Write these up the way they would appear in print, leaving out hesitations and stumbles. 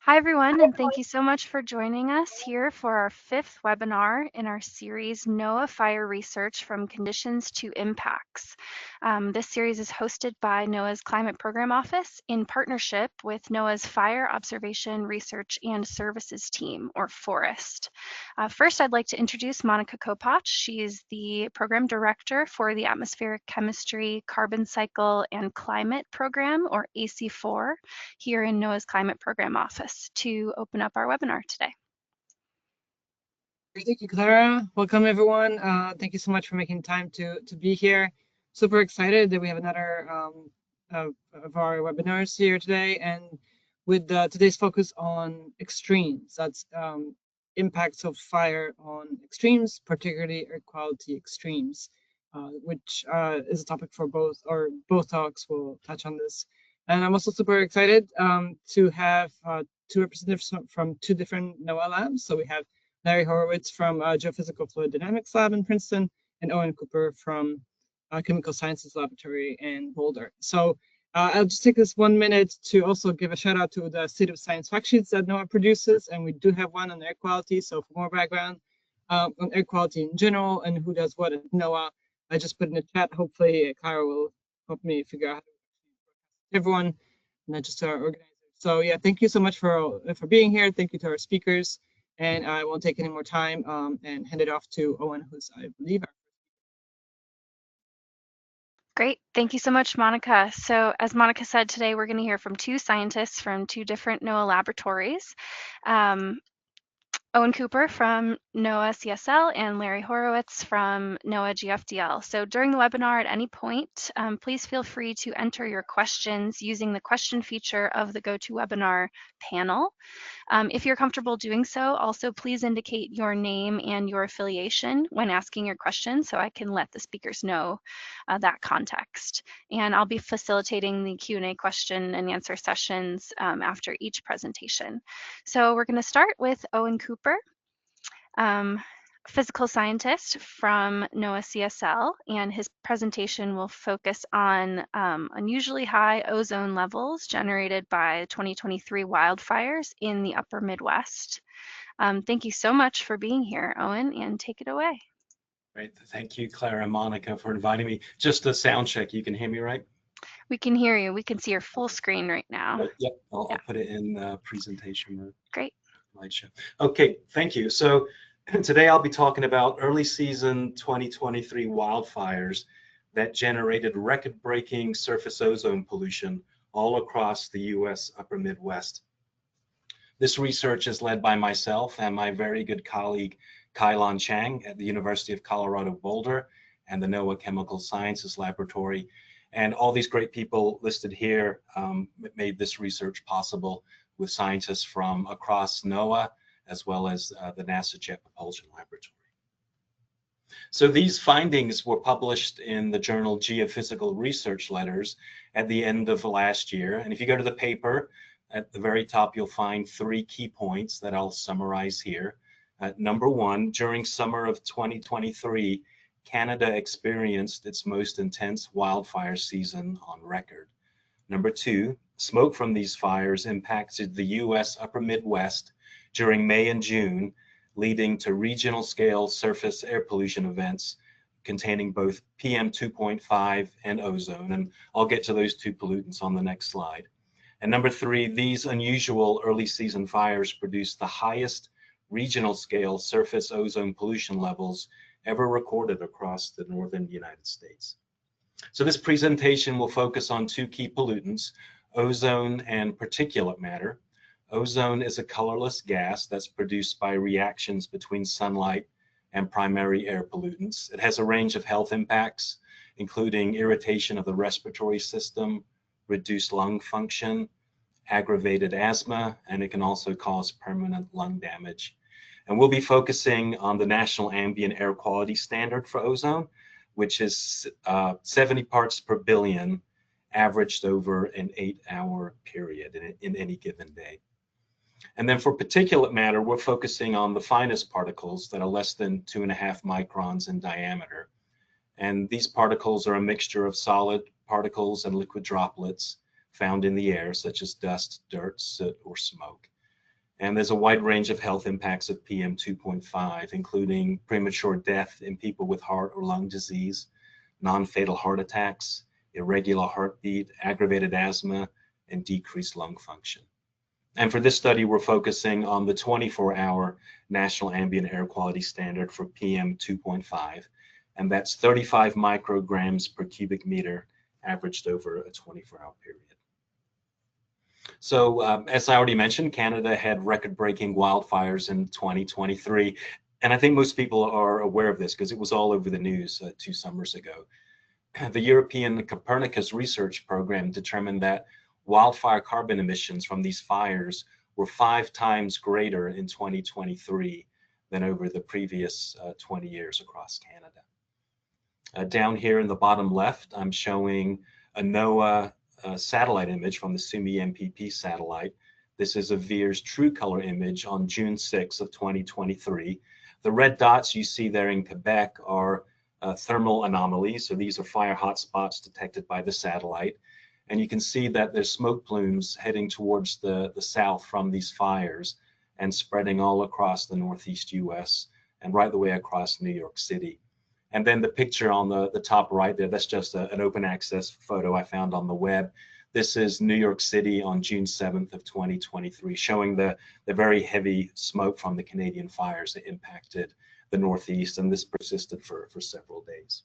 Hi, everyone, and thank you so much for joining us here for our fifth webinar in our series, NOAA Fire Research from Conditions to Impacts. This series is hosted by NOAA's Climate Program Office in partnership with NOAA's Fire Observation Research and Services Team, or FOREST. First, I'd like to introduce Monica Kopach. She is the Program Director for the Atmospheric Chemistry, Carbon Cycle, and Climate Program, or AC4, here in NOAA's Climate Program Office to open up our webinar today. Thank you, Clara. Welcome, everyone. Thank you so much for making time to be here. Super excited that we have another of our webinars here today, and with today's focus on extremes. That's impacts of fire on extremes, particularly air quality extremes, which is a topic for both talks will touch on this. And I'm also super excited to have two representatives from two different NOAA labs. So we have Larry Horowitz from Geophysical Fluid Dynamics Lab in Princeton, and Owen Cooper from Chemical Sciences Laboratory in Boulder. So I'll just take this 1 minute to also give a shout out to the State of Science fact sheets that NOAA produces, and we do have one on air quality. So for more background on air quality in general and who does what at NOAA, I just put in the chat. Hopefully Clara will help me figure out how to everyone, not just to our organizers. So yeah, thank you so much for being here. Thank you to our speakers. And I won't take any more time and hand it off to Owen, who's, I believe, Great, thank you so much, Monica. So as Monica said, today we're going to hear from two scientists from two different NOAA laboratories. Owen Cooper from NOAA CSL and Larry Horowitz from NOAA GFDL. So during the webinar at any point, please feel free to enter your questions using the question feature of the GoToWebinar panel. If you're comfortable doing so, also please indicate your name and your affiliation when asking your question so I can let the speakers know that context. And I'll be facilitating the Q&A question and answer sessions after each presentation. So we're going to start with Owen Cooper, physical scientist from NOAA CSL, and his presentation will focus on unusually high ozone levels generated by 2023 wildfires in the upper Midwest. Thank you so much for being here, Owen, and take it away. Great, thank you, Clara and Monica, for inviting me. Just a sound check, you can hear me right? We can hear you. We can see your full screen right now. Yep, I'll put it in presentation mode. Great. Slideshow. Okay, thank you. So today I'll be talking about early season 2023 wildfires that generated record-breaking surface ozone pollution all across the US upper Midwest. This research is led by myself and my very good colleague Kai-Lan Chang at the University of Colorado Boulder and the NOAA Chemical Sciences Laboratory. And all these great people listed here made this research possible with scientists from across NOAA as well as the NASA Jet Propulsion Laboratory. So these findings were published in the journal Geophysical Research Letters at the end of last year. And if you go to the paper, at the very top, you'll find 3 key points that I'll summarize here. Number 1, during summer of 2023, Canada experienced its most intense wildfire season on record. Number 2, smoke from these fires impacted the US upper Midwest during May and June, leading to regional scale surface air pollution events containing both PM 2.5 and ozone. And I'll get to those 2 pollutants on the next slide. And number 3, these unusual early season fires produced the highest regional scale surface ozone pollution levels ever recorded across the northern United States. So this presentation will focus on 2 key pollutants, ozone and particulate matter. Ozone is a colorless gas that's produced by reactions between sunlight and primary air pollutants. It has a range of health impacts, including irritation of the respiratory system, reduced lung function, aggravated asthma, and it can also cause permanent lung damage. And we'll be focusing on the National Ambient Air Quality Standard for ozone, which is 70 parts per billion averaged over an 8-hour period in any given day. And then for particulate matter, we're focusing on the finest particles that are less than 2.5 microns in diameter. And these particles are a mixture of solid particles and liquid droplets found in the air, such as dust, dirt, soot, or smoke. And there's a wide range of health impacts of PM 2.5, including premature death in people with heart or lung disease, non-fatal heart attacks, irregular heartbeat, aggravated asthma, and decreased lung function. And for this study, we're focusing on the 24-hour National Ambient Air Quality Standard for PM 2.5, and that's 35 micrograms per cubic meter averaged over a 24-hour period. So as I already mentioned, Canada had record-breaking wildfires in 2023, and I think most people are aware of this because it was all over the news 2 summers ago. The European Copernicus Research Program determined that wildfire carbon emissions from these fires were 5 times greater in 2023 than over the previous 20 years across Canada. Down here in the bottom left, I'm showing a NOAA satellite image from the Suomi MPP satellite. This is a VIIRS true color image on June 6 of 2023. The red dots you see there in Quebec are thermal anomalies. So these are fire hotspots detected by the satellite. And you can see that there's smoke plumes heading towards the south from these fires and spreading all across the Northeast US and right the way across New York City. And then the picture on the top right there, that's just an open access photo I found on the web. This is New York City on June 7th of 2023, showing the very heavy smoke from the Canadian fires that impacted the Northeast, and this persisted for several days.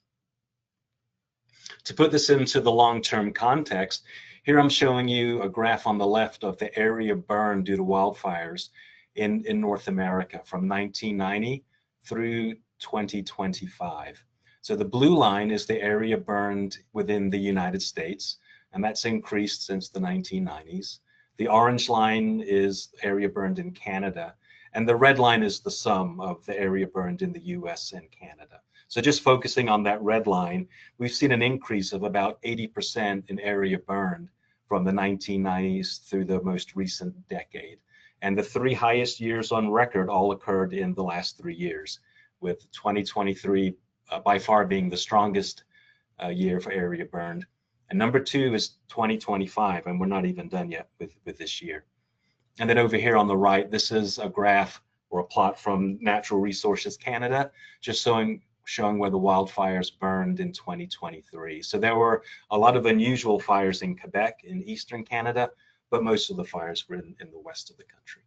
To put this into the long-term context, here I'm showing you a graph on the left of the area burned due to wildfires in North America from 1990 through 2025. So the blue line is the area burned within the United States, and that's increased since the 1990s. The orange line is area burned in Canada, and the red line is the sum of the area burned in the US and Canada. So just focusing on that red line, we've seen an increase of about 80% in area burned from the 1990s through the most recent decade. And the 3 highest years on record all occurred in the last 3 years, with 2023 by far being the strongest year for area burned. And number 2 is 2025, and we're not even done yet with this year. And then over here on the right, this is a graph or a plot from Natural Resources Canada, just showing where the wildfires burned in 2023. So there were a lot of unusual fires in Quebec in eastern Canada, but most of the fires were in the west of the country.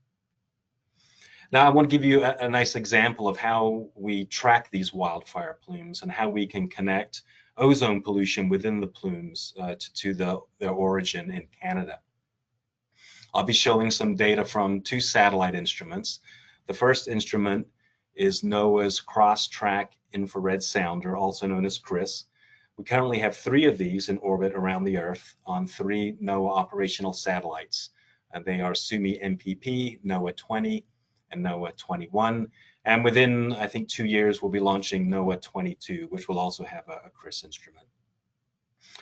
Now, I want to give you a nice example of how we track these wildfire plumes and how we can connect ozone pollution within the plumes to their origin in Canada. I'll be showing some data from 2 satellite instruments. The first instrument is NOAA's Cross-Track Infrared Sounder, also known as CRIS. We currently have 3 of these in orbit around the Earth on 3 NOAA operational satellites. And they are Suomi MPP, NOAA 20, and NOAA 21. And within, I think, 2 years, we'll be launching NOAA 22, which will also have a CRIS instrument.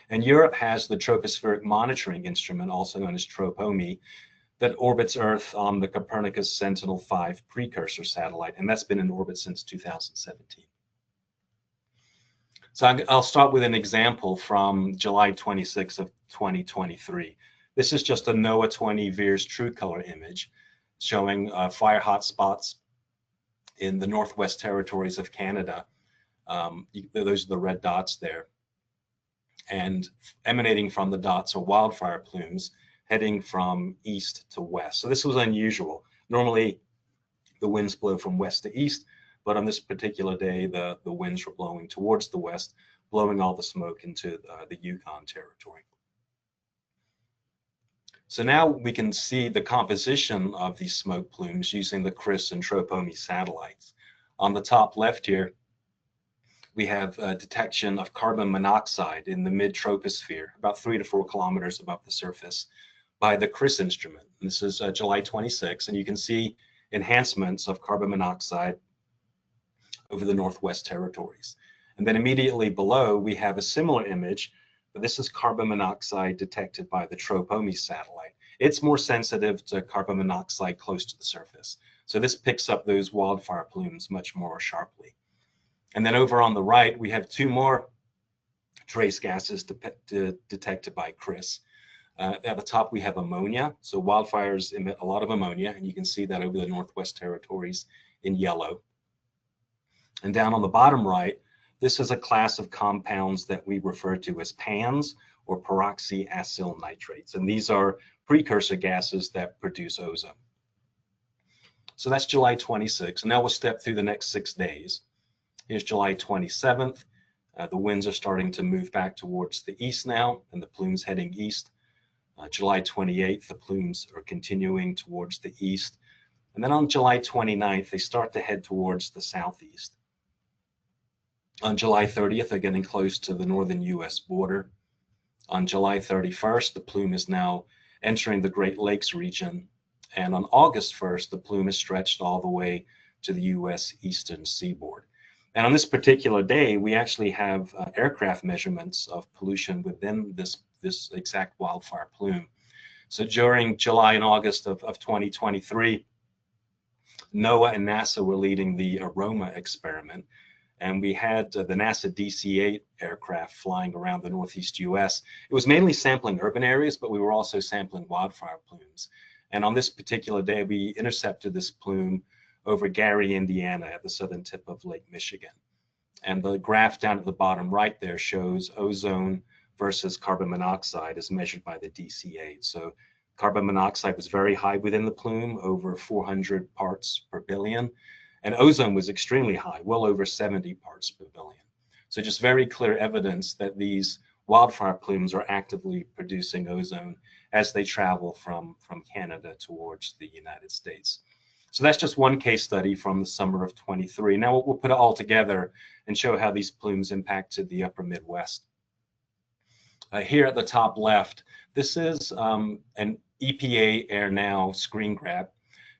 And Europe has the Tropospheric Monitoring Instrument, also known as TROPOMI, that orbits Earth on the Copernicus Sentinel-5 precursor satellite, and that's been in orbit since 2017. So I'll start with an example from July 26th of 2023. This is just a NOAA 20 VIIRS true color image showing fire hotspots in the Northwest Territories of Canada. Those are the red dots there. And emanating from the dots are wildfire plumes heading from east to west. So this was unusual. Normally, the winds blow from west to east, but on this particular day, the winds were blowing towards the west, blowing all the smoke into the Yukon Territory. So now we can see the composition of these smoke plumes using the CRIS and TROPOMI satellites. On the top left here, we have a detection of carbon monoxide in the mid-troposphere, about 3 to 4 kilometers above the surface, by the CRIS instrument. This is July 26, and you can see enhancements of carbon monoxide over the Northwest Territories. And then immediately below, we have a similar image, but this is carbon monoxide detected by the TROPOMI satellite. It's more sensitive to carbon monoxide close to the surface. So this picks up those wildfire plumes much more sharply. And then over on the right, we have 2 more trace gases detected by CRIS. At the top, we have ammonia. So wildfires emit a lot of ammonia, and you can see that over the Northwest Territories in yellow. And down on the bottom right, this is a class of compounds that we refer to as PANs, or peroxyacyl nitrates. And these are precursor gases that produce ozone. So that's July 26th. And now we'll step through the next 6 days. Here's July 27th. The winds are starting to move back towards the east now, and the plume's heading east. July 28th, the plumes are continuing towards the east. And then on July 29th, they start to head towards the southeast. On July 30th, they're getting close to the northern US border. On July 31st, the plume is now entering the Great Lakes region. And on August 1st, the plume is stretched all the way to the US eastern seaboard. And on this particular day, we actually have aircraft measurements of pollution within this exact wildfire plume. So during July and August of 2023, NOAA and NASA were leading the AROMA experiment. And we had the NASA DC-8 aircraft flying around the Northeast US. It was mainly sampling urban areas, but we were also sampling wildfire plumes. And on this particular day, we intercepted this plume over Gary, Indiana, at the southern tip of Lake Michigan. And the graph down at the bottom right there shows ozone versus carbon monoxide as measured by the DC-8. So carbon monoxide was very high within the plume, over 400 parts per billion. And ozone was extremely high, well over 70 parts per billion. So just very clear evidence that these wildfire plumes are actively producing ozone as they travel from Canada towards the United States. So that's just one case study from the summer of 23. Now we'll put it all together and show how these plumes impacted the upper Midwest. Here at the top left, this is an EPA AirNow screen grab,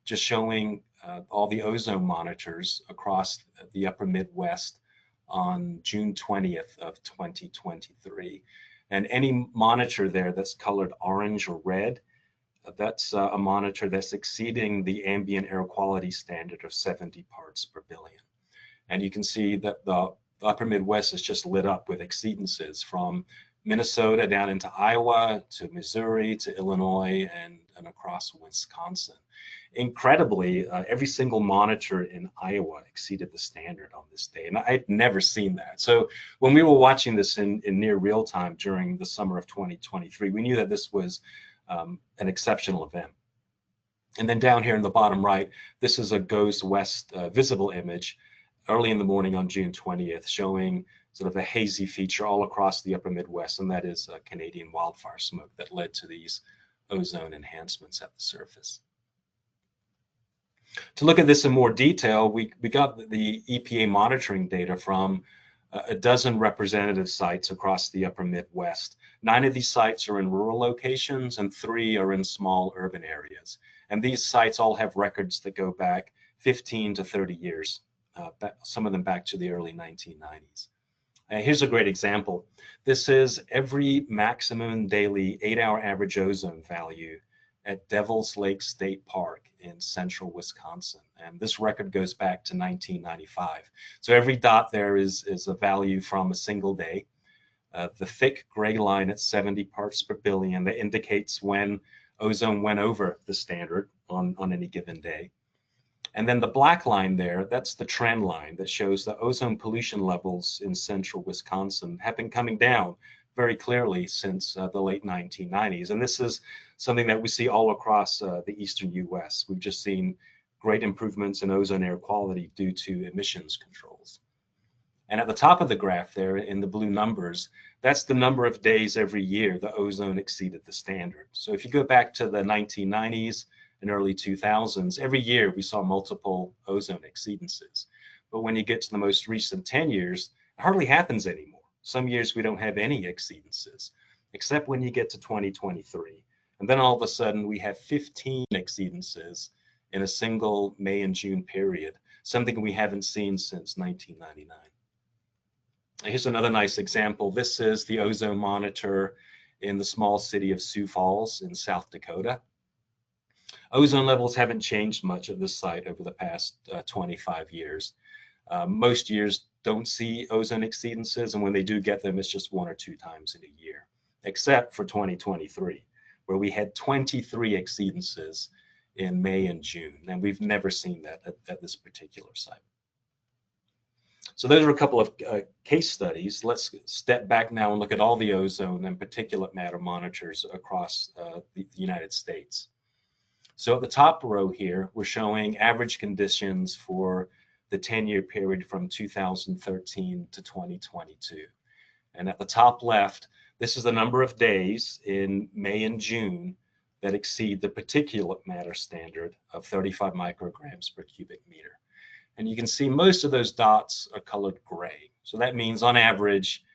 just showing all the ozone monitors across the upper Midwest on June 20th of 2023. And any monitor there that's colored orange or red, that's a monitor that's exceeding the ambient air quality standard of 70 parts per billion. And you can see that the upper Midwest is just lit up with exceedances from Minnesota down into Iowa to Missouri to Illinois and across Wisconsin. Incredibly, every single monitor in Iowa exceeded the standard on this day, and I'd never seen that. So when we were watching this in near real time during the summer of 2023, we knew that this was an exceptional event. And then down here in the bottom right, this is a GOES West visible image early in the morning on June 20th, showing sort of a hazy feature all across the upper Midwest, and that is Canadian wildfire smoke that led to these ozone enhancements at the surface. To look at this in more detail, we got the EPA monitoring data from a dozen representative sites across the upper Midwest. 9 of these sites are in rural locations and 3 are in small urban areas. And these sites all have records that go back 15 to 30 years, some of them back to the early 1990s. Here's a great example. This is every maximum daily 8-hour average ozone value at Devils Lake State Park in central Wisconsin. And this record goes back to 1995. So every dot there is a value from a single day. The thick gray line at 70 parts per billion that indicates when ozone went over the standard on any given day. And then the black line there, that's the trend line that shows the ozone pollution levels in central Wisconsin have been coming down very clearly since the late 1990s. And this is something that we see all across the eastern US. We've just seen great improvements in ozone air quality due to emissions controls. And at the top of the graph there in the blue numbers, that's the number of days every year the ozone exceeded the standard. So if you go back to the 1990s and early 2000s, every year we saw multiple ozone exceedances. But when you get to the most recent 10 years, it hardly happens anymore. Some years we don't have any exceedances, except when you get to 2023. And then all of a sudden we have 15 exceedances in a single May and June period, something we haven't seen since 1999. Here's another nice example. This is the ozone monitor in the small city of Sioux Falls in South Dakota. Ozone levels haven't changed much at this site over the past 25 years. Most years don't see ozone exceedances, and when they do get them, it's just 1 or 2 times in a year, except for 2023. where we had 23 exceedances in May and June, and we've never seen that at this particular site. So those are a couple of case studies. Let's step back now and look at all the ozone and particulate matter monitors across the United States. So at the top row here, we're showing average conditions for the 10-year period from 2013 to 2022. And at the top left, this is the number of days in May and June that exceed the particulate matter standard of 35 micrograms per cubic meter. And you can see most of those dots are colored gray. So that means on average,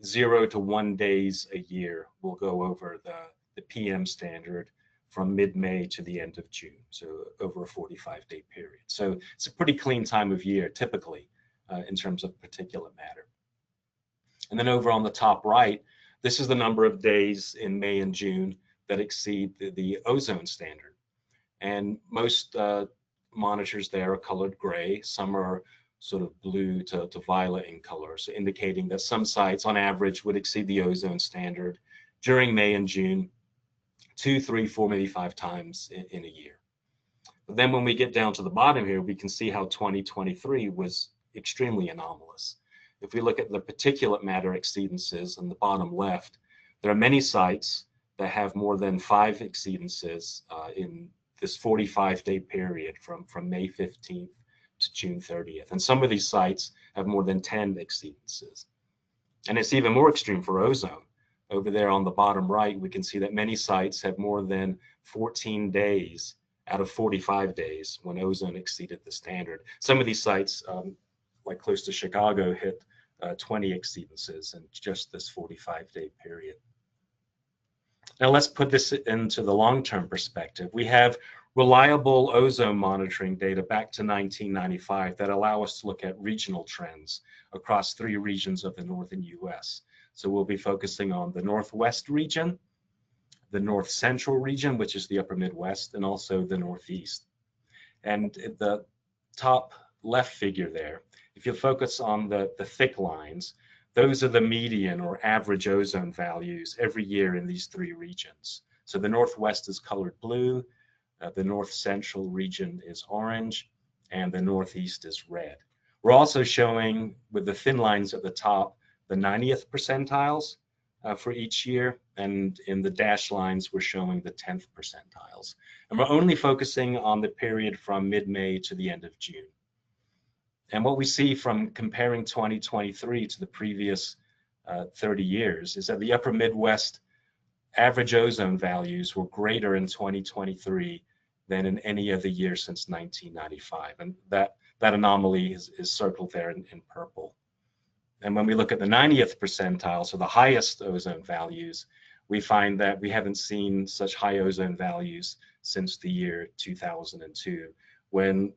0 to 1 days a year will go over the PM standard from mid-May to the end of June, so over a 45-day period. So it's a pretty clean time of year, typically, in terms of particulate matter. And then over on the top right, this is the number of days in May and June that exceed the ozone standard. And most monitors there are colored gray. Some are sort of blue to violet in color, so indicating that some sites on average would exceed the ozone standard during May and June 2, 3, 4, maybe 5 times in a year. But then when we get down to the bottom here, we can see how 2023 was extremely anomalous. If we look at the particulate matter exceedances on the bottom left, there are many sites that have more than 5 exceedances in this 45-day period from May 15th to June 30th. And some of these sites have more than 10 exceedances. And it's even more extreme for ozone. Over there on the bottom right, we can see that many sites have more than 14 days out of 45 days when ozone exceeded the standard. Some of these sites, like close to Chicago, hit 20 exceedances in just this 45-day period. Now let's put this into the long-term perspective. We have reliable ozone monitoring data back to 1995 that allow us to look at regional trends across 3 regions of the northern US. So we'll be focusing on the Northwest region, the North Central region, which is the upper Midwest, and also the Northeast. And the top left figure there, if you focus on the thick lines, those are the median or average ozone values every year in these 3 regions. So the Northwest is colored blue, the North Central region is orange, and the Northeast is red. We're also showing, with the thin lines at the top, the 90th percentiles for each year, and in the dashed lines, we're showing the 10th percentiles. And we're only focusing on the period from mid-May to the end of June. And what we see from comparing 2023 to the previous 30 years is that the upper Midwest average ozone values were greater in 2023 than in any other year since 1995. And that anomaly is circled there in purple. And when we look at the 90th percentile, so the highest ozone values, we find that we haven't seen such high ozone values since the year 2002, when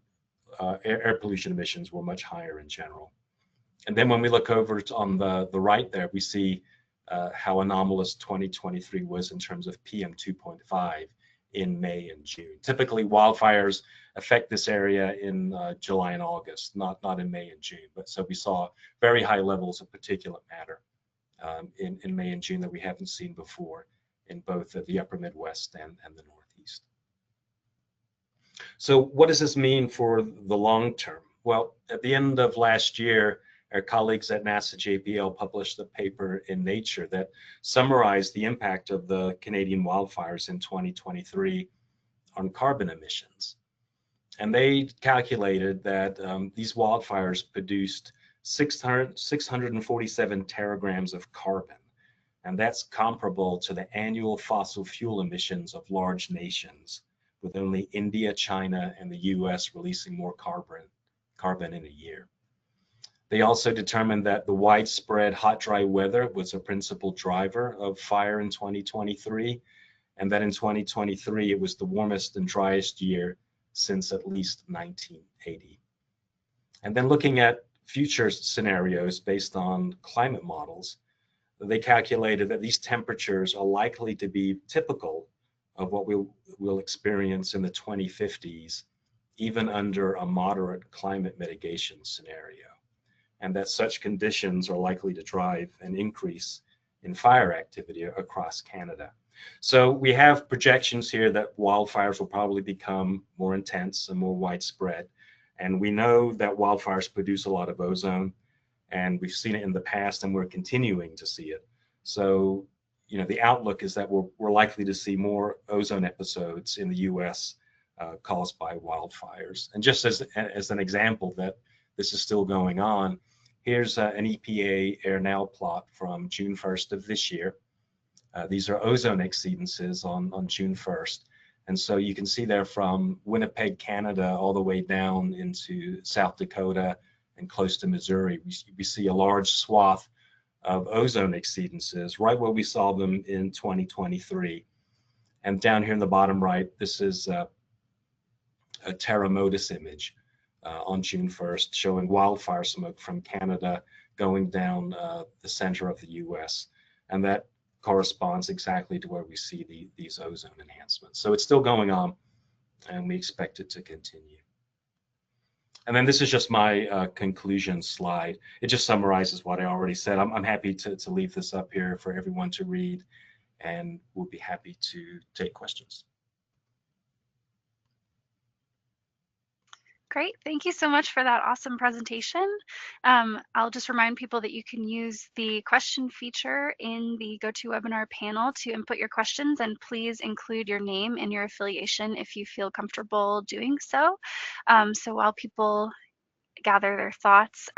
air pollution emissions were much higher in general. And then when we look over on the right there, we see how anomalous 2023 was in terms of PM 2.5 in May and June. Typically, wildfires affect this area in July and August, not in May and June. But so we saw very high levels of particulate matter in May and June that we haven't seen before in both the upper Midwest and the Northeast. So what does this mean for the long term? Well, at the end of last year, our colleagues at NASA JPL published a paper in Nature that summarized the impact of the Canadian wildfires in 2023 on carbon emissions. And they calculated that these wildfires produced 647 teragrams of carbon. And that's comparable to the annual fossil fuel emissions of large nations, with only India, China, and the US releasing more carbon in a year. They also determined that the widespread hot, dry weather was a principal driver of fire in 2023, and that in 2023 it was the warmest and driest year since at least 1980. And then looking at future scenarios based on climate models, they calculated that these temperatures are likely to be typical of what we'll experience in the 2050s, even under a moderate climate mitigation scenario, and that such conditions are likely to drive an increase in fire activity across Canada. So we have projections here that wildfires will probably become more intense and more widespread. And we know that wildfires produce a lot of ozone, and we've seen it in the past, and we're continuing to see it. So, the outlook is that we're likely to see more ozone episodes in the U.S. Caused by wildfires. And just as an example that this is still going on, here's an EPA AirNow plot from June 1st of this year. These are ozone exceedances on June 1st. And so you can see there from Winnipeg, Canada, all the way down into South Dakota and close to Missouri, we see a large swath of ozone exceedances right where we saw them in 2023. And down here in the bottom right, this is a Terra Modis image on June 1st showing wildfire smoke from Canada going down the center of the US. And that corresponds exactly to where we see these ozone enhancements. So it's still going on, and we expect it to continue. And then this is just my conclusion slide. It just summarizes what I already said. I'm happy to leave this up here for everyone to read, and we'll be happy to take questions. Great, thank you so much for that awesome presentation. I'll just remind people that you can use the question feature in the GoToWebinar panel to input your questions, and please include your name and your affiliation if you feel comfortable doing so. So while people gather their thoughts,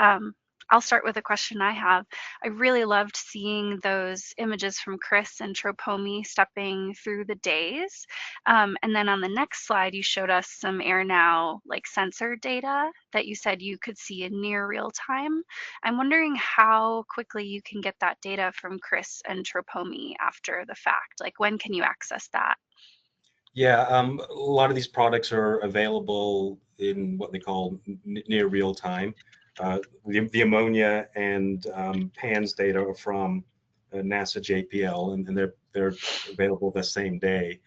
I'll start with a question I have. I really loved seeing those images from Chris and Tropomi stepping through the days. And then on the next slide, you showed us some AirNow sensor data that you said you could see in near real time. I'm wondering how quickly you can get that data from Chris and Tropomi after the fact. When can you access that? Yeah, a lot of these products are available in what they call near real time. The ammonia and PANS data are from NASA JPL, and they're available the same day.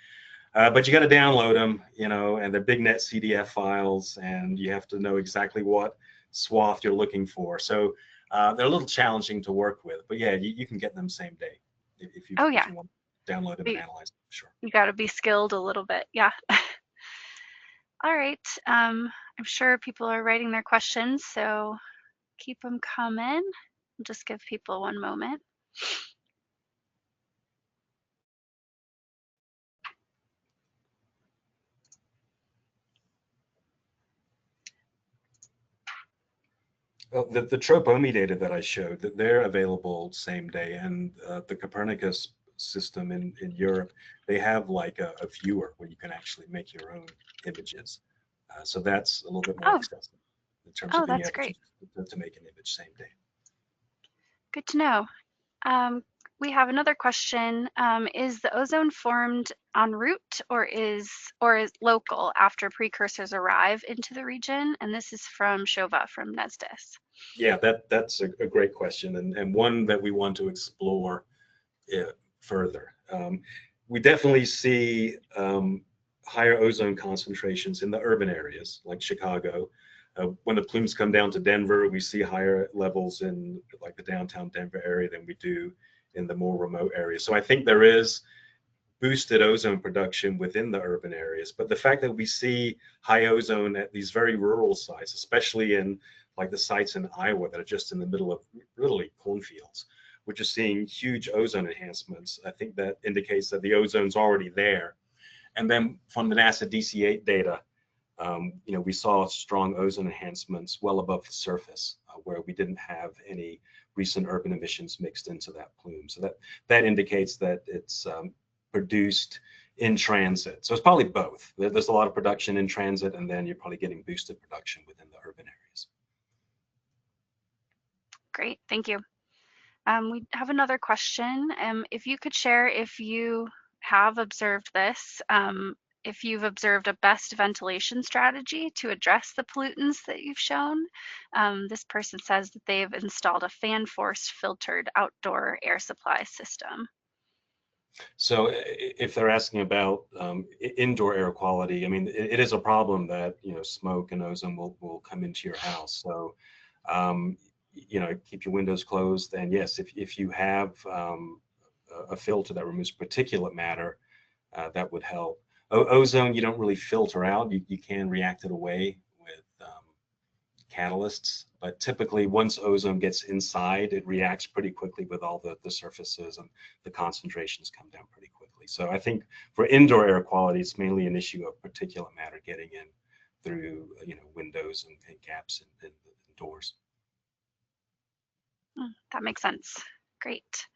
But you got to download them, and they're BigNet CDF files, and you have to know exactly what swath you're looking for. So they're a little challenging to work with, but yeah, you can get them same day if you want to download them and analyze them. Sure. You got to be skilled a little bit, yeah. All right, I'm sure people are writing their questions, so keep them coming. I'll just give people one moment. Well, the Tropomi data that I showed, that they're available same day, and the Copernicus system in Europe, they have a viewer where you can actually make your own images. So that's a little bit more accessible in terms of being able to make an image same day. Good to know. We have another question. Is the ozone formed en route or is local after precursors arrive into the region? And this is from Shova from NESDIS. Yeah, that's a great question, and one that we want to explore further. We definitely see higher ozone concentrations in the urban areas like Chicago. When the plumes come down to Denver, we see higher levels in the downtown Denver area than we do in the more remote areas. So I think there is boosted ozone production within the urban areas, but the fact that we see high ozone at these very rural sites, especially in the sites in Iowa that are just in the middle of literally cornfields, we're just seeing huge ozone enhancements. I think that indicates that the ozone's already there. And then from the NASA DC-8 data, we saw strong ozone enhancements well above the surface where we didn't have any recent urban emissions mixed into that plume. So that indicates that it's produced in transit. So it's probably both. There's a lot of production in transit, and then you're probably getting boosted production within the urban areas. Great, thank you. We have another question. If you could share if you have observed this, if you've observed a best ventilation strategy to address the pollutants that you've shown. This person says that they've installed a fan force filtered outdoor air supply system. So if they're asking about indoor air quality, I mean, it is a problem that, smoke and ozone will come into your house. So, keep your windows closed. And yes, if you have a filter that removes particulate matter, that would help. Ozone, you don't really filter out. You can react it away with catalysts, but typically once ozone gets inside, it reacts pretty quickly with all the surfaces, and the concentrations come down pretty quickly. So I think for indoor air quality, it's mainly an issue of particulate matter getting in through windows and gaps in doors. That makes sense. Great.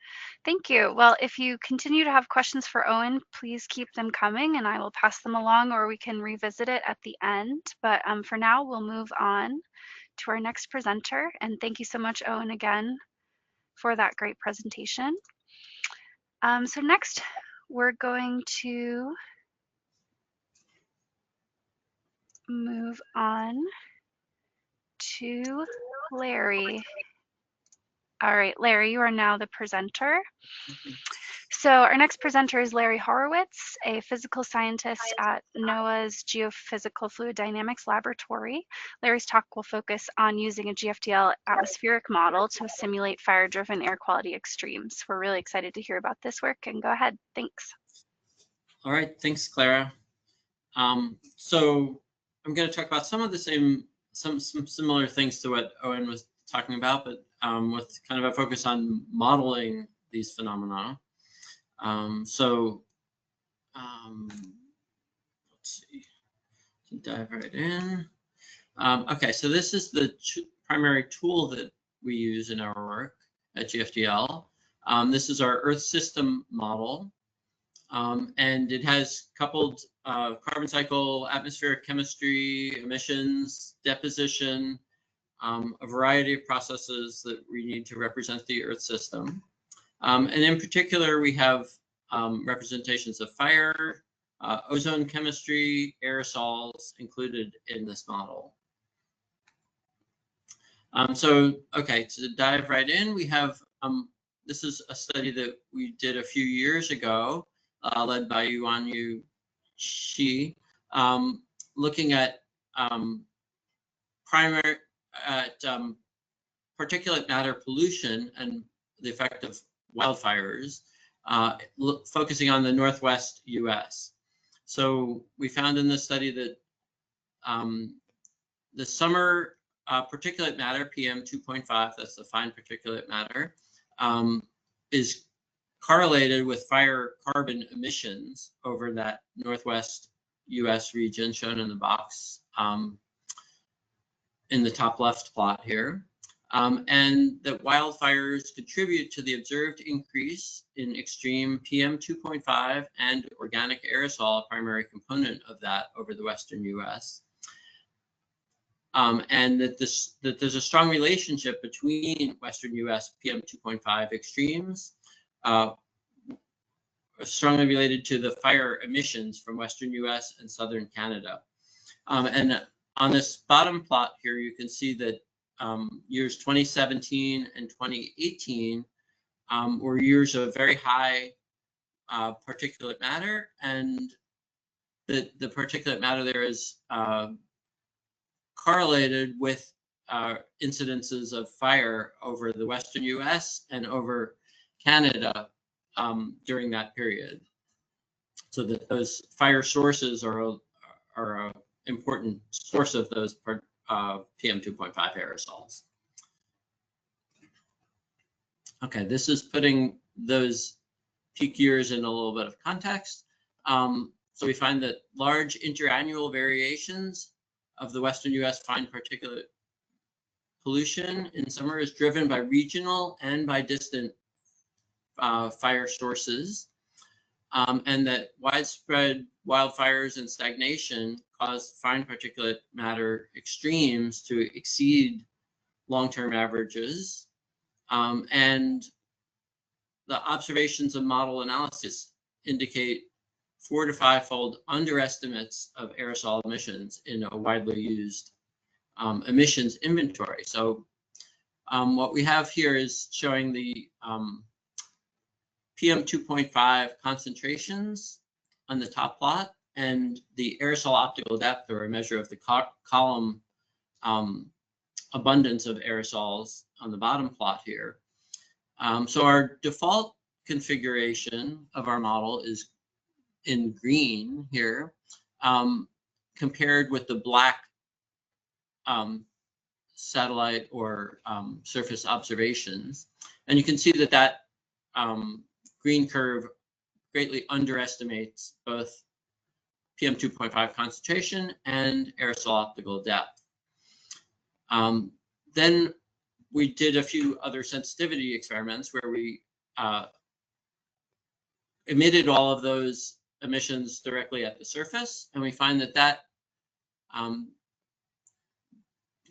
Thank you. Well, if you continue to have questions for Owen, please keep them coming and I will pass them along, or we can revisit it at the end. But for now, we'll move on to our next presenter. And thank you so much, Owen, again, for that great presentation. So next, we're going to move on to Larry. All right, Larry, you are now the presenter. So our next presenter is Larry Horowitz, a physical scientist at NOAA's Geophysical Fluid Dynamics Laboratory. Larry's talk will focus on using a GFDL atmospheric model to simulate fire-driven air quality extremes. We're really excited to hear about this work, and go ahead. Thanks. All right, thanks, Clara. So I'm going to talk about some of the some similar things to what Owen was talking about, but with kind of a focus on modeling these phenomena. Let's see, dive right in. Okay, so this is the primary tool that we use in our work at GFDL. This is our Earth system model, and it has coupled carbon cycle, atmospheric chemistry, emissions, deposition, a variety of processes that we need to represent the Earth system. And in particular, we have representations of fire, ozone chemistry, aerosols included in this model. Okay, to dive right in, we have, this is a study that we did a few years ago, led by Yuanyu Shi, looking at particulate matter pollution and the effect of wildfires, focusing on the Northwest US. So we found in this study that the summer particulate matter, PM2.5, that's the fine particulate matter, is correlated with fire carbon emissions over that Northwest US region shown in the box in the top left plot here. And that wildfires contribute to the observed increase in extreme PM2.5 and organic aerosol, a primary component of that over the Western US. And that there's a strong relationship between Western US PM2.5 extremes, strongly related to the fire emissions from Western US and Southern Canada. And on this bottom plot here, you can see that years 2017 and 2018 were years of very high particulate matter, and the particulate matter there is correlated with incidences of fire over the Western US and over Canada during that period. So that those fire sources are an important source of those PM2.5 aerosols. Okay, this is putting those peak years in a little bit of context. So we find that large interannual variations of the Western US fine particulate pollution in summer is driven by regional and by distant fire sources, and that widespread wildfires and stagnation cause fine particulate matter extremes to exceed long-term averages, and the observations of model analysis indicate 4- to 5-fold underestimates of aerosol emissions in a widely used emissions inventory. So what we have here is showing the PM2.5 concentrations on the top plot and the aerosol optical depth, or a measure of the column abundance of aerosols, on the bottom plot here. So our default configuration of our model is in green here, compared with the black satellite or surface observations. And you can see that that green curve greatly underestimates both PM2.5 concentration and aerosol optical depth. Then we did a few other sensitivity experiments where we emitted all of those emissions directly at the surface, and we find that that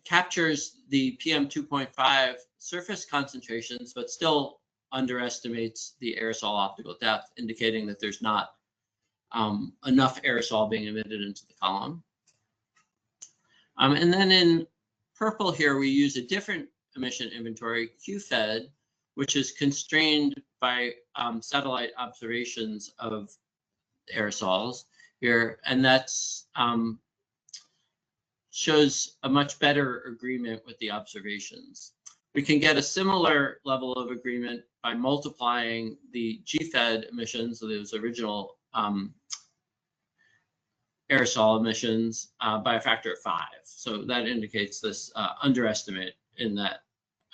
captures the PM2.5 surface concentrations, but still underestimates the aerosol optical depth, indicating that there's not enough aerosol being emitted into the column. And then in purple here, we use a different emission inventory, QFED, which is constrained by satellite observations of aerosols here, and that's shows a much better agreement with the observations. We can get a similar level of agreement by multiplying the GFED emissions, so those original aerosol emissions, by a factor of 5. So that indicates this underestimate in that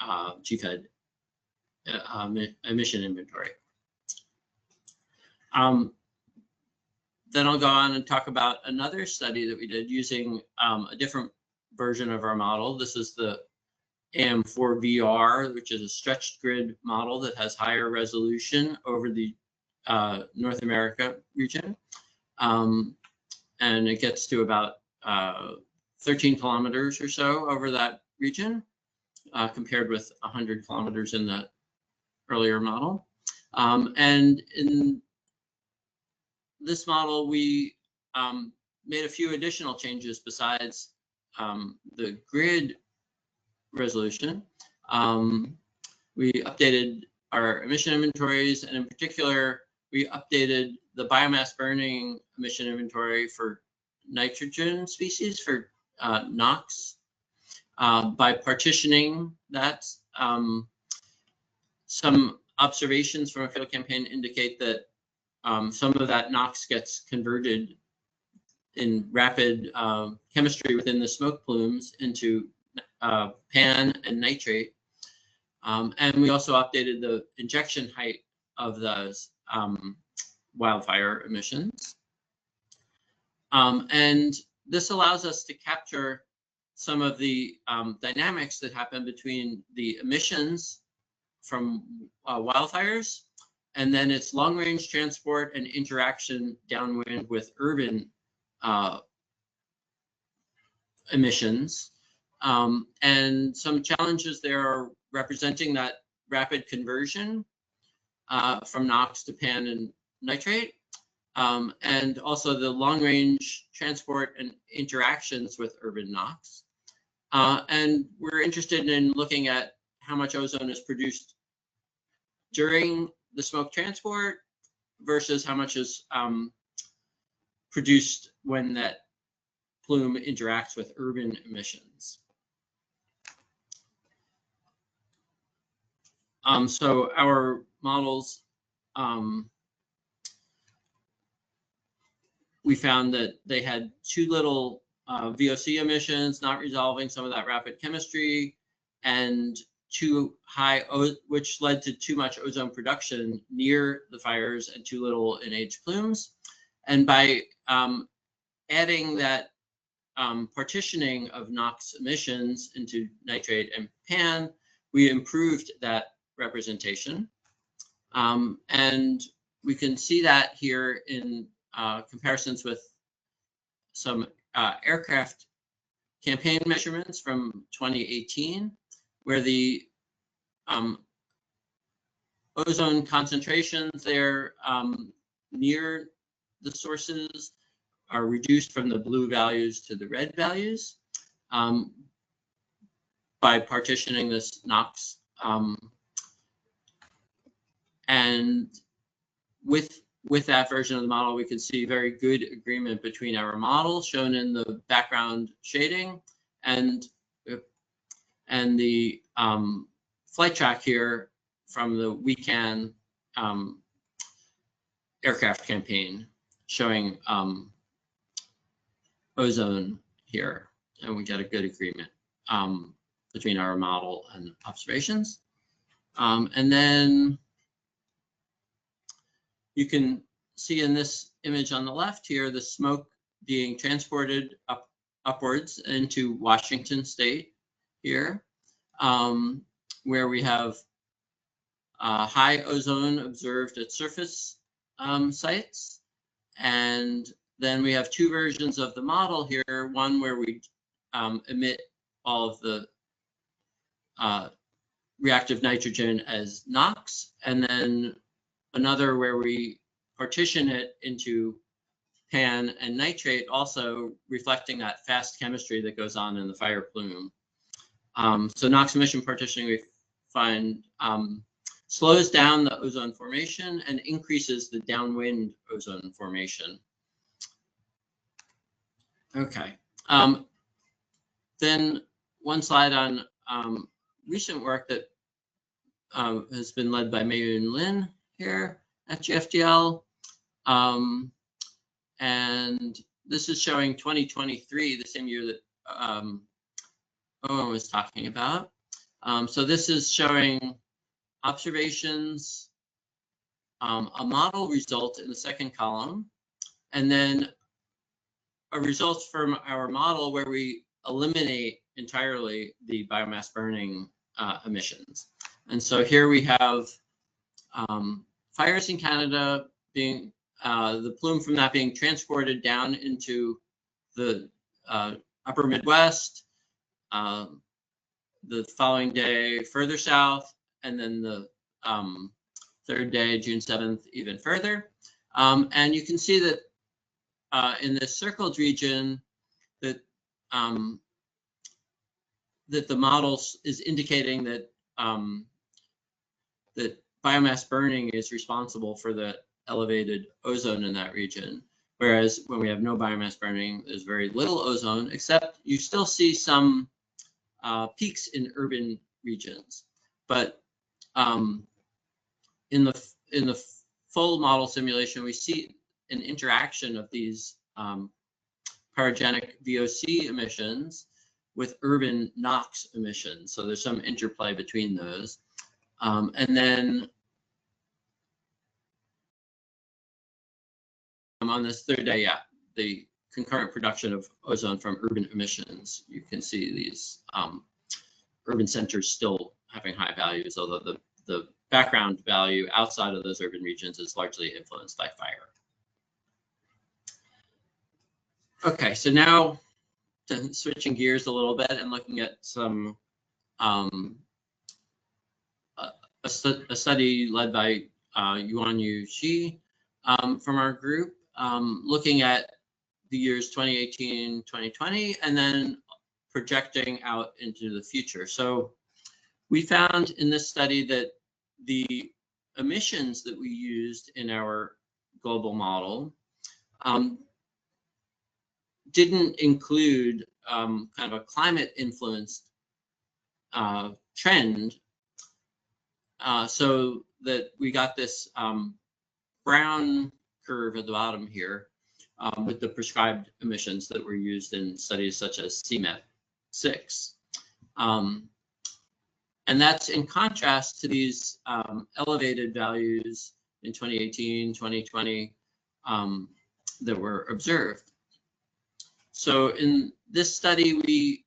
GFED emission inventory. Then I'll go on and talk about another study that we did using a different version of our model. This is the AM4VR, which is a stretched grid model that has higher resolution over the North America region. And it gets to about 13 kilometers or so over that region, compared with 100 kilometers in the earlier model. And in this model, we made a few additional changes besides the grid resolution. We updated our emission inventories, and in particular, we updated the biomass burning emission inventory for nitrogen species, for NOx, by partitioning that. Some observations from a field campaign indicate that some of that NOx gets converted in rapid chemistry within the smoke plumes into pan and nitrate. And we also updated the injection height of those wildfire emissions. And this allows us to capture some of the dynamics that happen between the emissions from wildfires and then its long-range transport and interaction downwind with urban emissions. And some challenges there are representing that rapid conversion from NOx to pan and nitrate, and also the long-range transport and interactions with urban NOx. And we're interested in looking at how much ozone is produced during the smoke transport versus how much is produced when that plume interacts with urban emissions. So our models, we found that they had too little VOC emissions, not resolving some of that rapid chemistry, and too high, which led to too much ozone production near the fires and too little in aged plumes. And by adding that partitioning of NOx emissions into nitrate and pan, we improved that representation. And we can see that here in comparisons with some aircraft campaign measurements from 2018, where the ozone concentrations there near the sources are reduced from the blue values to the red values by partitioning this NOx. And with that version of the model, we can see very good agreement between our model shown in the background shading and the flight track here from the WECAN aircraft campaign showing ozone here, and we get a good agreement between our model and observations. And then you can see in this image on the left here, the smoke being transported upwards into Washington State here, where we have high ozone observed at surface sites. And then we have two versions of the model here, one where we emit all of the reactive nitrogen as NOx, and then another where we partition it into pan and nitrate, also reflecting that fast chemistry that goes on in the fire plume. So NOx emission partitioning, we find, slows down the ozone formation and increases the downwind ozone formation. Okay. Then one slide on recent work that has been led by Mei-Yun Lin here at GFDL. And this is showing 2023, the same year that Owen was talking about. So this is showing observations, a model result in the second column, and then a result from our model where we eliminate entirely the biomass burning emissions. And so here we have fires in Canada being, the plume from that being transported down into the upper Midwest, the following day further south, and then the third day, June 7th, even further. And you can see that in this circled region that that the model is indicating that that biomass burning is responsible for the elevated ozone in that region. Whereas when we have no biomass burning, there's very little ozone, except you still see some peaks in urban regions. But in the full model simulation, we see an interaction of these pyrogenic VOC emissions with urban NOx emissions. So there's some interplay between those. And then on this third day, yeah, the concurrent production of ozone from urban emissions. You can see these urban centers still having high values, although the background value outside of those urban regions is largely influenced by fire. Okay, so now switching gears a little bit and looking at some a study led by Yuanyu Shi from our group, looking at the years 2018, 2020, and then projecting out into the future. So we found in this study that the emissions that we used in our global model didn't include kind of a climate influenced trend, so that we got this brown curve at the bottom here with the prescribed emissions that were used in studies such as CMET6. And that's in contrast to these elevated values in 2018, 2020 that were observed. So in this study, we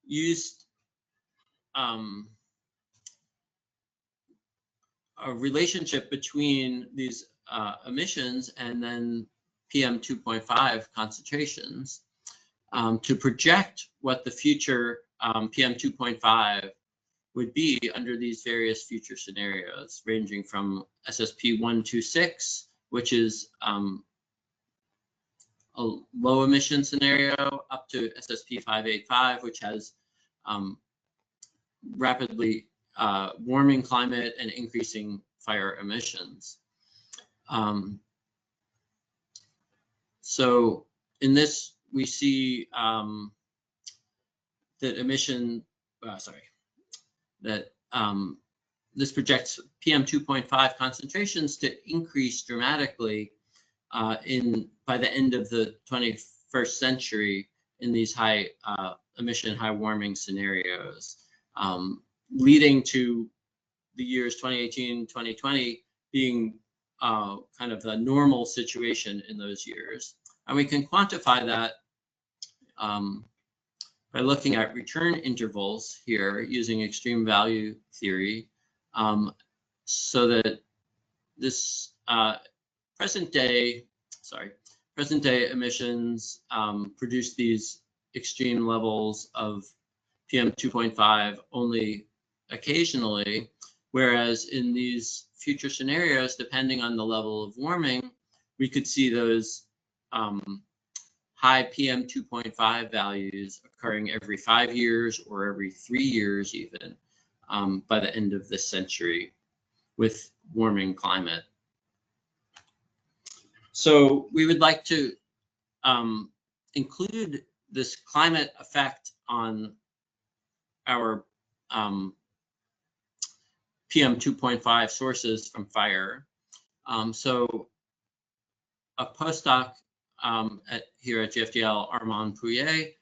used a relationship between these emissions and then PM 2.5 concentrations to project what the future PM 2.5 would be under these various future scenarios, ranging from SSP 126, which is a low emission scenario, up to SSP 585, which has rapidly warming climate and increasing fire emissions. So in this, we see that this projects PM2.5 concentrations to increase dramatically by the end of the 21st century in these high emission, high warming scenarios, leading to the years 2018, 2020 being kind of the normal situation in those years. And we can quantify that by looking at return intervals here using extreme value theory, so that this present day emissions produce these extreme levels of PM2.5 only occasionally, whereas in these future scenarios, depending on the level of warming, we could see those high PM2.5 values occurring every 5 years or every 3 years even by the end of this century with warming climate. So we would like to include this climate effect on our PM2.5 sources from fire. So a postdoc here at GFDL, Armand Pouillet,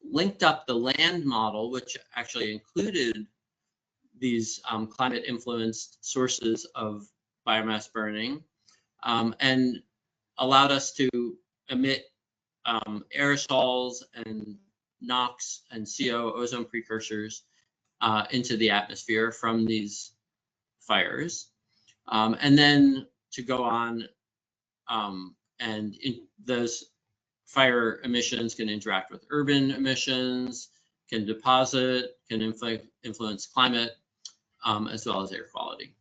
linked up the land model, which actually included these climate influenced sources of biomass burning, and allowed us to emit aerosols and NOx and CO, ozone precursors, into the atmosphere from these fires, and then to go on and those fire emissions can interact with urban emissions, can deposit, can influence climate, as well as air quality.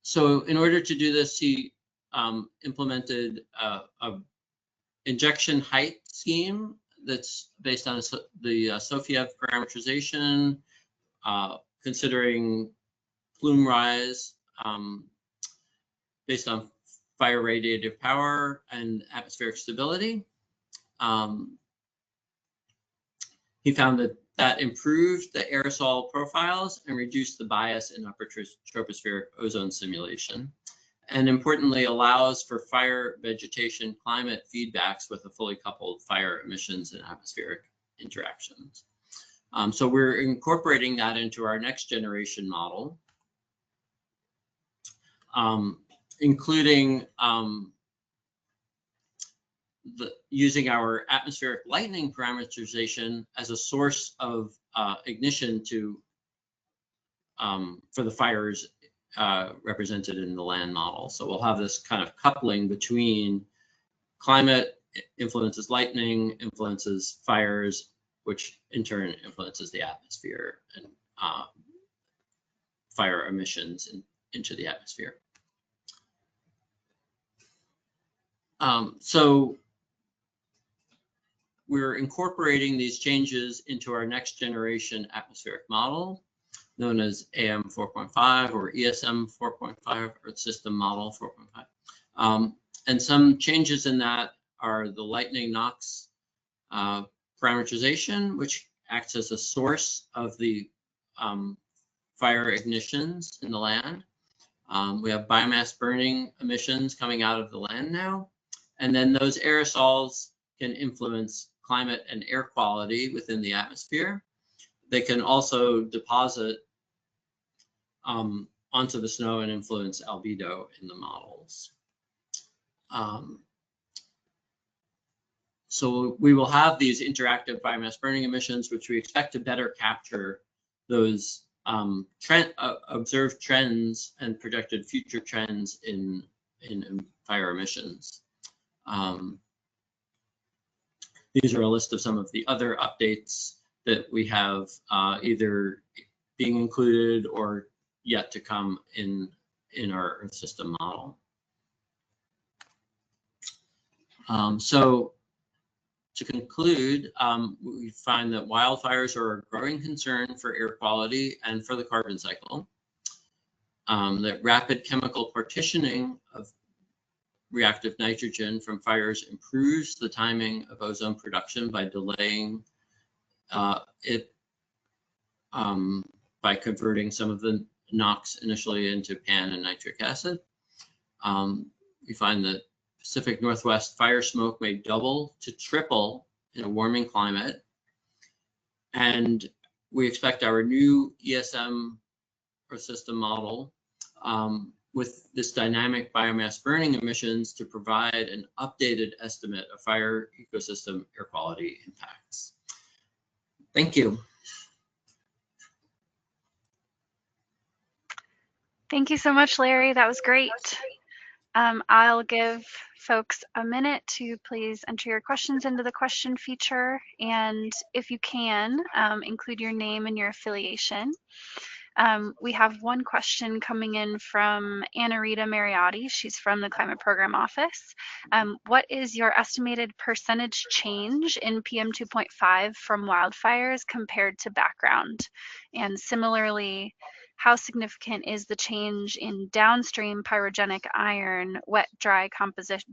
So in order to do this, he implemented a injection height scheme that's based on the Sofiev parameterization, considering plume rise based on fire radiative power and atmospheric stability. He found that improved the aerosol profiles and reduced the bias in upper tropospheric ozone simulation, and importantly allows for fire vegetation climate feedbacks with a fully coupled fire emissions and atmospheric interactions. So we're incorporating that into our next generation model, including using our atmospheric lightning parameterization as a source of ignition for the fires represented in the land model. So we'll have this kind of coupling between climate influences lightning, influences fires, which in turn influences the atmosphere and fire emissions into the atmosphere. So we're incorporating these changes into our next generation atmospheric model, known as AM 4.5 or ESM 4.5, Earth System Model 4.5. And some changes in that are the lightning NOx parameterization, which acts as a source of the fire ignitions in the land. We have biomass burning emissions coming out of the land now. And then those aerosols can influence climate and air quality within the atmosphere. They can also deposit onto the snow and influence albedo in the models. So we will have these interactive biomass burning emissions, which we expect to better capture those observed trends and projected future trends in fire emissions. These are a list of some of the other updates that we have either being included or yet to come in our Earth system model. So to conclude, we find that wildfires are a growing concern for air quality and for the carbon cycle. That rapid chemical partitioning of reactive nitrogen from fires improves the timing of ozone production by delaying by converting some of the NOx initially into pan and nitric acid. We find that Pacific Northwest fire smoke may double to triple in a warming climate. And we expect our new ESM or system model with this dynamic biomass burning emissions to provide an updated estimate of fire ecosystem air quality impacts. Thank you. Thank you so much, Larry. That was great. I'll give folks a minute to please enter your questions into the question feature. And if you can, include your name and your affiliation. We have one question coming in from Anna Rita Mariotti. She's from the Climate Program Office. What is your estimated percentage change in PM 2.5 from wildfires compared to background? And similarly, how significant is the change in downstream pyrogenic iron, wet, dry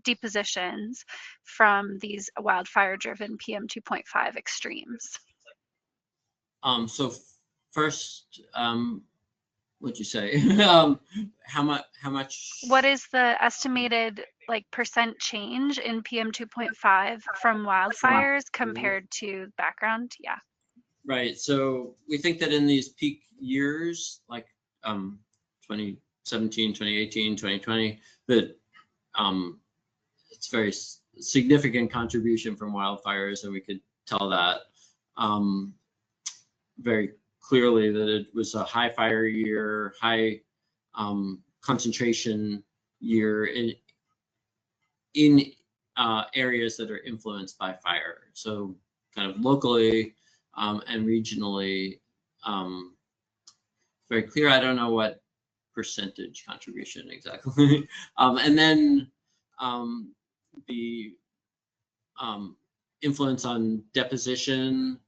depositions from these wildfire-driven PM 2.5 extremes? So first, what'd you say? How much? What is the estimated percent change in PM 2.5 from wildfires compared to background? Yeah. Right. So we think that in these peak years, like 2017, 2018, 2020, that it's very significant contribution from wildfires, and we could tell that very clearly that it was a high fire year, high concentration year in areas that are influenced by fire. So kind of locally and regionally, very clear. I don't know what percentage contribution exactly. And then the influence on deposition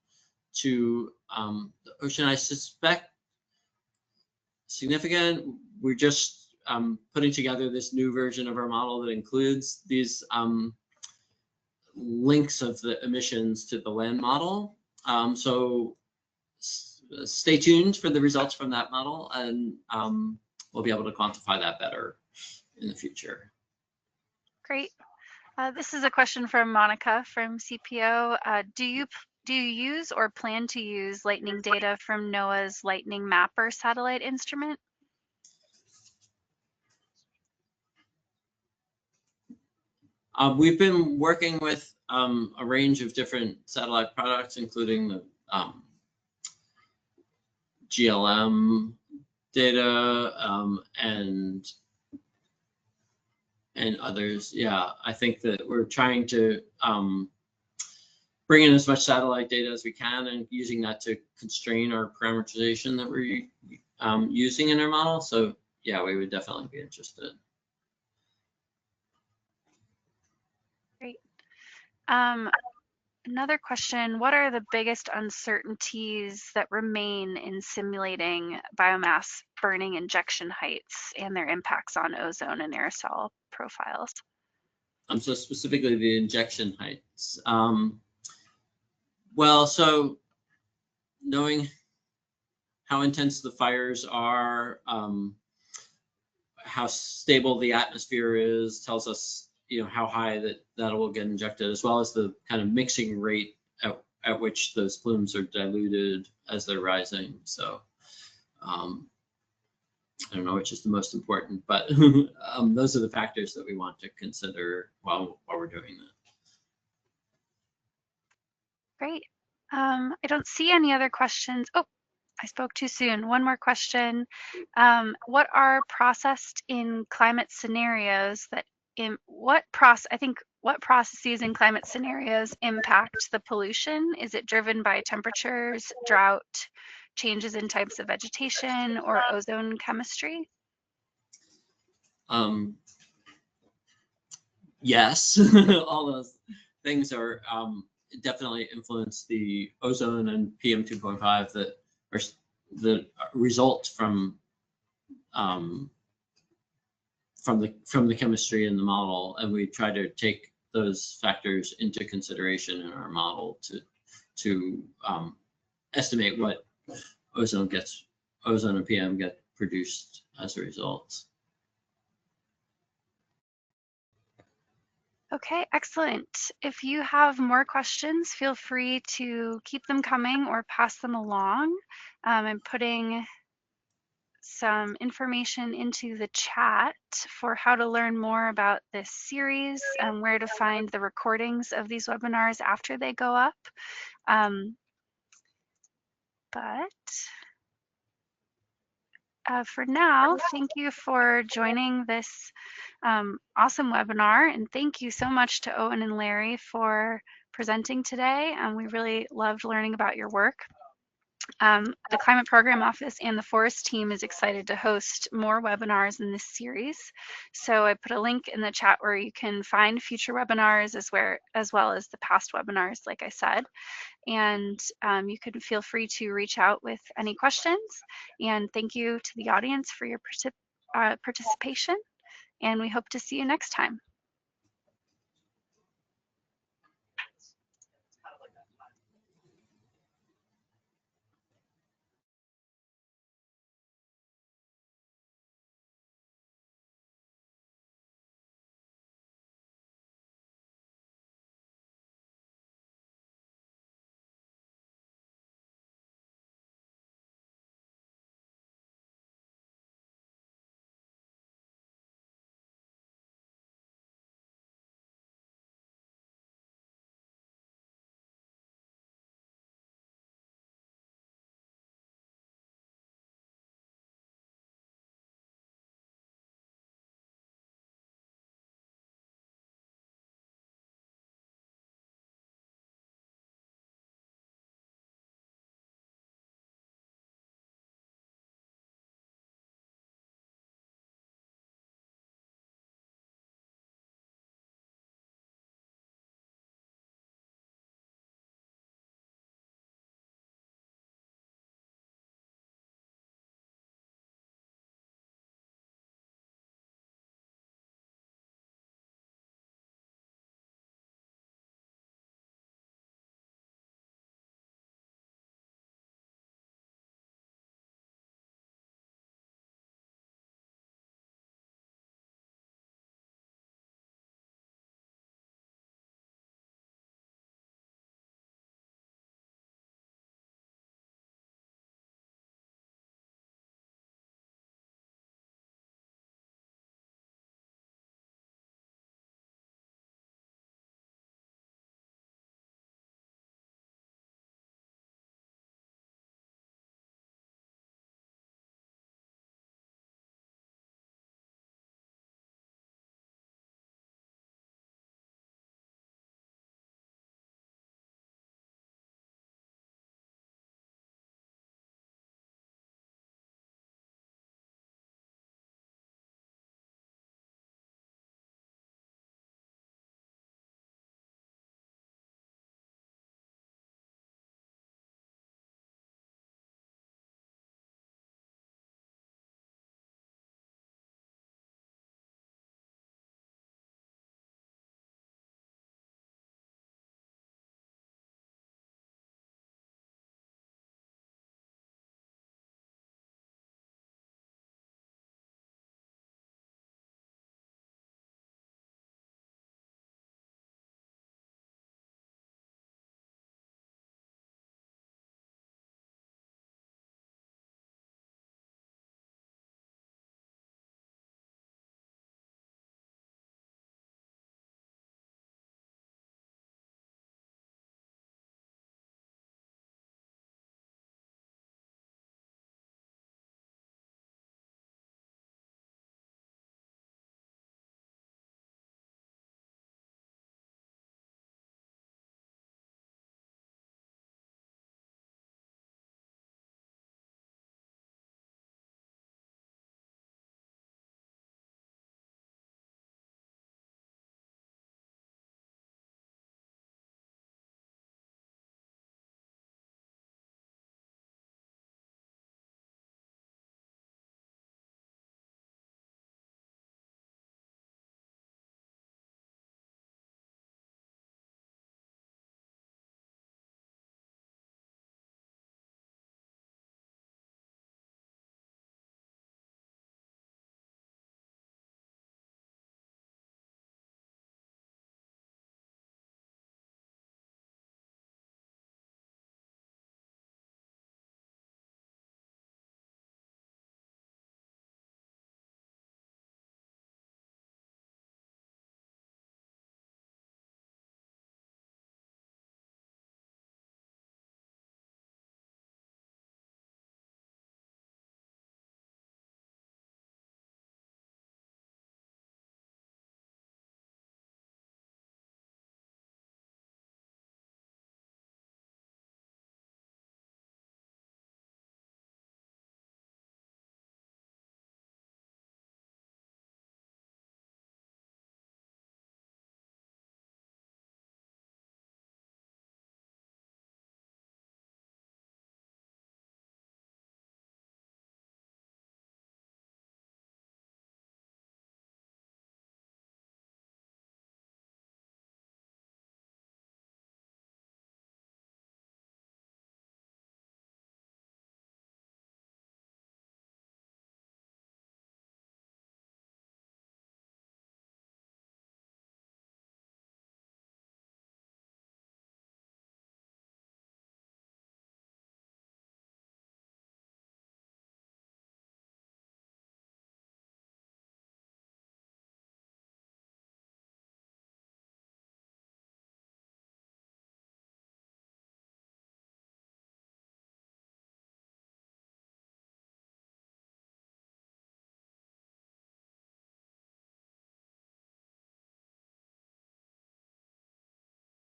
to the ocean, I suspect significant. We're just putting together this new version of our model that includes these links of the emissions to the land model. So stay tuned for the results from that model, and we'll be able to quantify that better in the future. Great. This is a question from Monica from CPO. Do you use or plan to use lightning data from NOAA's Lightning Mapper satellite instrument? We've been working with a range of different satellite products, including the GLM data and others. Yeah, I think that we're trying to bring in as much satellite data as we can and using that to constrain our parameterization that we're using in our model. So yeah, we would definitely be interested. Great. Another question, what are the biggest uncertainties that remain in simulating biomass burning injection heights and their impacts on ozone and aerosol profiles? So specifically the injection heights. Well, so knowing how intense the fires are, how stable the atmosphere is, tells us how high that will get injected, as well as the kind of mixing rate at which those plumes are diluted as they're rising. So I don't know which is the most important, but those are the factors that we want to consider while we're doing that. Great. I don't see any other questions. Oh, I spoke too soon. One more question. What are processed in climate scenarios that what processes in climate scenarios impact the pollution? Is it driven by temperatures, drought, changes in types of vegetation, or ozone chemistry? Yes, all those things are definitely influence the ozone and PM 2.5 that are the result from the chemistry in the model, and we try to take those factors into consideration in our model to estimate what ozone and PM get produced as a result. Okay, excellent. If you have more questions, feel free to keep them coming or pass them along. I'm putting some information into the chat for how to learn more about this series and where to find the recordings of these webinars after they go up. For now, thank you for joining this awesome webinar, and thank you so much to Owen and Larry for presenting today. We really loved learning about your work. The Climate Program Office and the Forest team is excited to host more webinars in this series. So I put a link in the chat where you can find future webinars as well as the past webinars, like I said. And you can feel free to reach out with any questions. And thank you to the audience for your participation. And we hope to see you next time.